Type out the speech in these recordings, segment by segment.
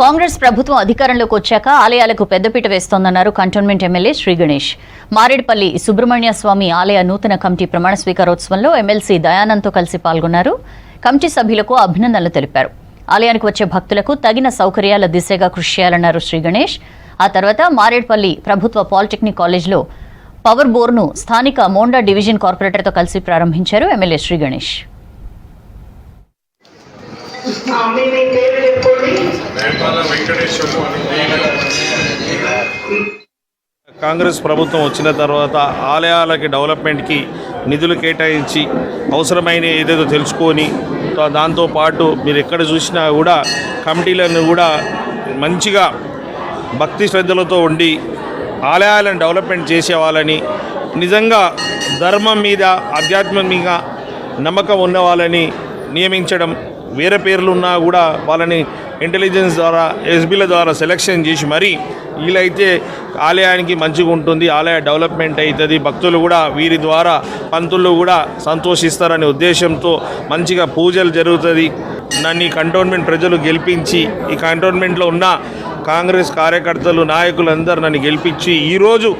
కాంగ్రెస్ ప్రభుత్వం అధికారంలోకి వచ్చాక ఆలయాలకు పెద్దపీట వేస్తోందన్నారు కంటోన్మెంట్ ఎమ్మెల్యే శ్రీ గణేష్. మారేడుపల్లి సుబ్రహ్మణ్య స్వామి ఆలయ నూతన కమిటీ ప్రమాణ స్వీకారోత్సవంలో ఎమ్మెల్సీ దయానంద్తో కలిసి పాల్గొన్నారు. కమిటీ సభ్యులకు అభినందనలు తెలిపారు. ఆలయానికి వచ్చే భక్తులకు తగిన సౌకర్యాల దిశగా కృషి చేయాలన్నారు శ్రీ గణేష్. ఆ తర్వాత మారేడుపల్లి ప్రభుత్వ పాలిటెక్నిక్ కాలేజ్లో పవర్ బోర్ను స్థానిక మోండా డివిజన్ కార్పొరేటర్తో కలిసి ప్రారంభించారు ఎమ్మెల్యే శ్రీ గణేష్. కాంగ్రెస్ ప్రభుత్వం వచ్చిన తర్వాత ఆలయాలకి డెవలప్మెంట్కి నిధులు కేటాయించి అవసరమైన ఏదేదో తెలుసుకొని దాంతోపాటు మీరు ఎక్కడ చూసినా కూడా కమిటీలను కూడా మంచిగా భక్తి శ్రద్ధలతో ఉండి ఆలయాలను డెవలప్మెంట్ చేసేవాళ్ళని, నిజంగా ధర్మం మీద ఆధ్యాత్మం మీద నమ్మకం ఉన్న వాళ్ళని నియమించడం, వేరే పేర్లు ఉన్నా కూడా వాళ్ళని ఇంటెలిజెన్స్ ద్వారా ఎస్బీల ద్వారా సెలెక్షన్ చేసి మరీ వీలైతే ఆలయానికి మంచిగా ఉంటుంది, ఆలయ డెవలప్మెంట్ అవుతుంది, భక్తులు కూడా వీరి ద్వారా పంతులు కూడా సంతోషిస్తారనే ఉద్దేశంతో మంచిగా పూజలు జరుగుతుంది. నన్ను ఈ కంటోన్మెంట్ ప్రజలు గెలిపించి ఈ కంటోన్మెంట్లో ఉన్న కాంగ్రెస్ కార్యకర్తలు నాయకులందరూ నన్ను గెలిపించి ఈరోజు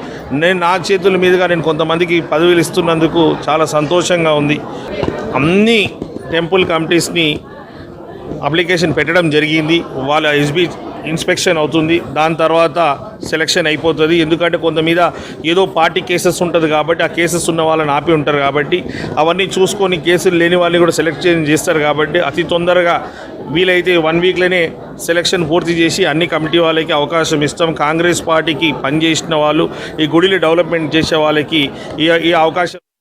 నా చేతుల మీదుగా నేను కొంతమందికి పదవులు ఇస్తున్నందుకు చాలా సంతోషంగా ఉంది. అన్ని టెంపుల్ కమిటీస్ని అప్లికేషన్ పెట్టడం జరిగింది. వాళ్ళ ఎస్బీ ఇన్స్పెక్షన్ అవుతుంది, దాని తర్వాత సెలక్షన్ అయిపోతుంది. ఎందుకంటే కొంత మీద ఏదో పార్టీ కేసెస్ ఉంటుంది కాబట్టి ఆ కేసెస్ ఉన్న వాళ్ళని ఆపి ఉంటారు కాబట్టి అవన్నీ చూసుకొని కేసులు లేని వాళ్ళని కూడా సెలెక్షన్ చేస్తారు కాబట్టి అతి తొందరగా వీలైతే 1 వీక్లోనే సెలక్షన్ పూర్తి చేసి అన్ని కమిటీ వాళ్ళకి అవకాశం ఇస్తాం. కాంగ్రెస్ పార్టీకి పనిచేసిన వాళ్ళు, ఈ గుడిని డెవలప్మెంట్ చేసే వాళ్ళకి ఈ అవకాశం